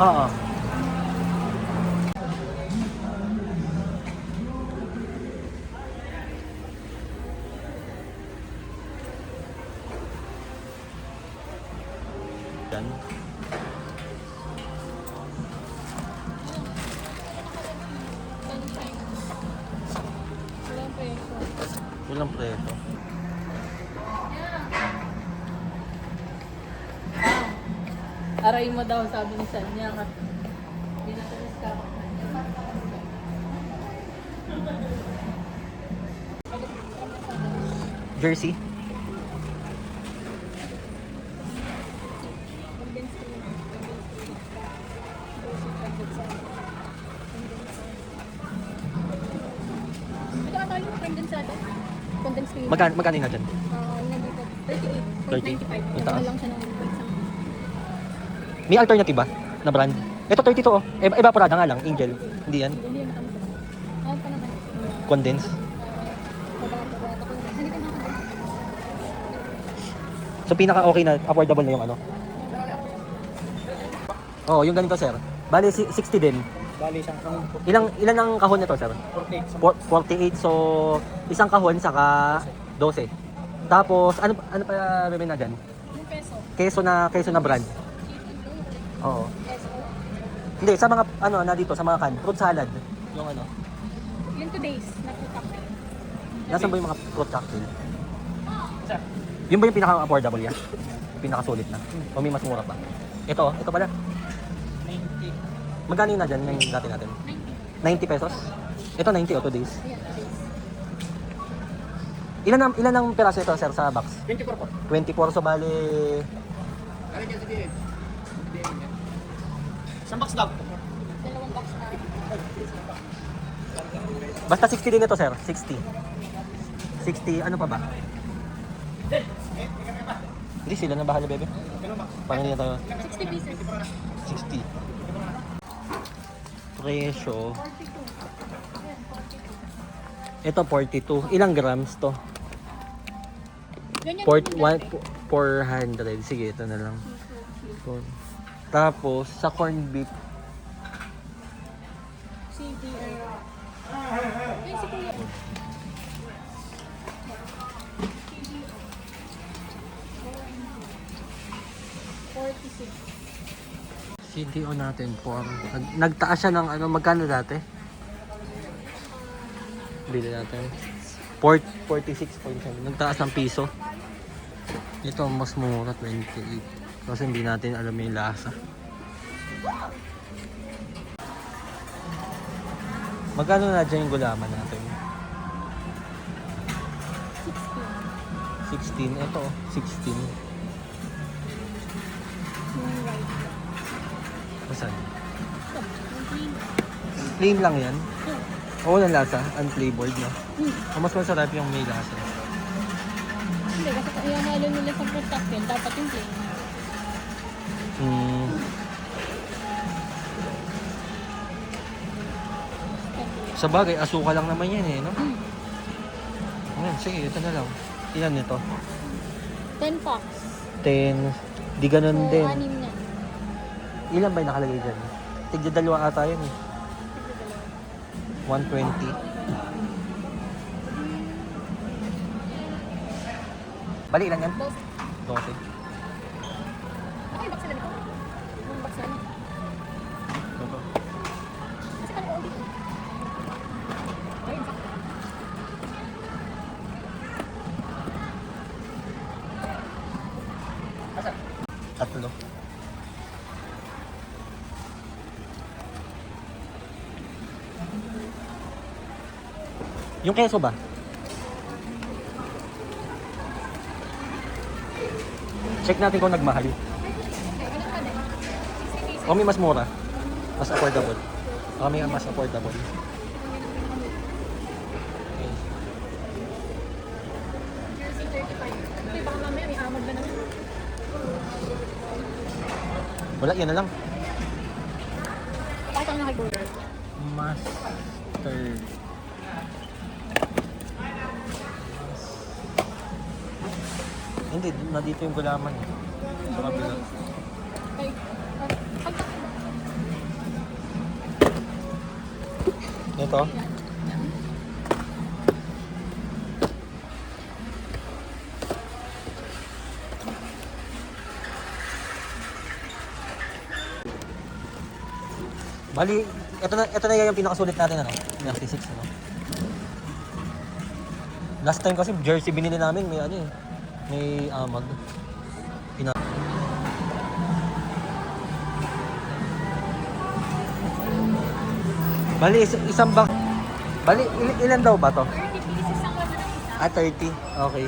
Oo. Yan. Walang preso. Aray mo daw, sabi ni Sanya. Binatalis ka. Jersey. Ito ata yung condensado. Condensed cream. Magkano na dyan? Nandito, 38.95. Yung taas. Lang siya ng 1.5. May alternative ba na brand? Ito 32 oh. Evaporada nga lang, Angel. Hindi yan. Hindi yung ano. Ano pa naman? Condense. So pinaka okay na, affordable na yung ano. Oh, yung ganito sir. Bali 60 din. Bali, isang kahon po. Ilan ang kahon nito sir? 48. 48, so isang kahon saka 12. Tapos ano pa bebe na diyan? Yung peso. Keso na brand. Oo. Hindi sa mga ano na dito sa mga fruit salad, yung ano. Yung today's na fruit cocktail. Nasaan ba yung mga fruit cocktail? Sir. Yun ba yung pinaka-affordable yan? Pinaka-sulit na? O may mas mura pa? Ito pala. 90. Magkano yun na dyan yung dati natin? 90 pesos? Ito 90 o 2 days. Yeah, today's. Ilan ang peraso ito sir sa box? 24 po. 24 so bali... Kaya dyan sa gilid. Isang box daw. Dalawang box na. Basta 60 din ito sir, 60. 60, ano pa ba? Hindi sila na bahala bebe. Paano niya tayo? 60 pieces. 60. Presyo. 42. Ito 42. Ilang grams to? Ganyan 400. Sige, ito na lang. Tapos, sa corned beef, CDR. Yan si Kuya. CDO natin for nagtaas siya ng ano, magkano dati? Bili natin 46.7, nagtaas ng piso. Ito mas mura, 28 kasi hindi natin alam yung lasa. Magkano na dyan yung gulaman natin? 16. Ito 16. Saan? Plain lang yan? Oo, walang lasa. Unflavored na. Mas masarap yung may lasa. Hindi, kasi yung halo nila sa fruit cocktail, dapat yung plain. Sa bagay, asuka lang naman yan eh, no? Ayan, sige, ito na lang. Ilan nito? 10 packs. 10. Di ganun So, din. 6 na. Ilan ba yung nakalagay dyan? Tigda dalawa ata yun eh. 120. Bali, ilan yan? 12. Okay, box sila nito. Yung box na. Ito. Kasi kami ulit. Ayun, sakto. Tatlo. Yung keso ba? Check natin kung nagmahal. O may mas mura. Mas affordable. O may mas affordable. Okay. Jersey 35. Kasi baka mamaya may amag na naman. Wala, yan na lang. Pakita ko na kay Gordon. Master. Hindi, na dito yung gulaman eh. Sa kabila. Okay. Ito. Bali, ito na yung pinakasulit natin, ano? 36, ano? Last time kasi jersey binili namin, may ano eh. May amag. Bali, isang bak... Bali, ilan daw ba to? 30 pieces ang laman ng isa. Ah, 30. Okay.